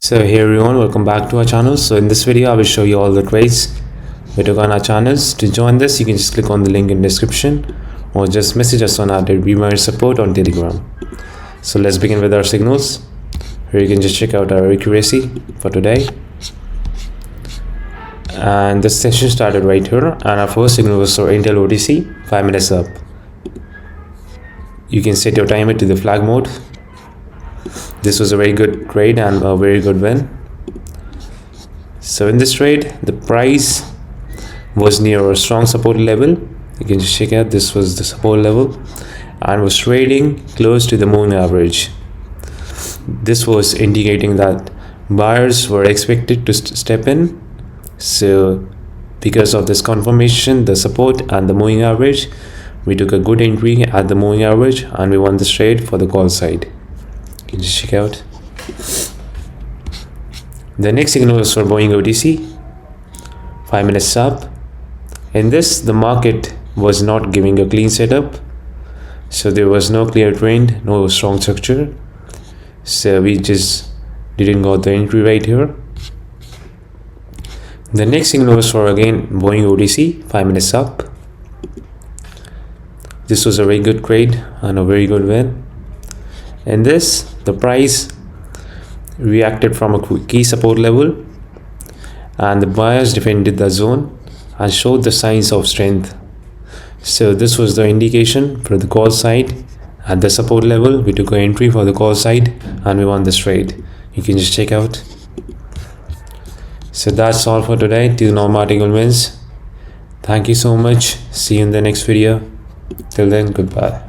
So hey everyone, welcome back to our channel. So in this video I will show you all the trades we took on our channels. To join this, you can just click on the link in description or just message us on our Remarriage support on Telegram. So let's begin with our signals. Here you can just check out our accuracy for today, and the session started right here, and our first signal was for Intel OTC 5 minutes up. You can set your timer to the flag mode. This was a very good trade and a very good win. So in this trade, the price was near a strong support level. You can just check out, this was the support level and was trading close to the moving average. This was indicating that buyers were expected to step in. So because of this confirmation, the support and the moving average, we took a good entry at the moving average and we won this trade for the call side. You can just check out. The next signal was for Boeing OTC 5 minutes up. In this, the market was not giving a clean setup, so there was no clear trend, no strong structure, so we just didn't got the entry right here. The next signal was for again Boeing OTC 5 minutes up. This was a very good trade and a very good win. In this, the price reacted from a key support level and the buyers defended the zone and showed the signs of strength. So this was the indication for the call side. At the support level, we took an entry for the call side and we won this trade. You can just check out. So that's all for today. 2 normal article wins. Thank you so much. See you in the next video. Till then, goodbye.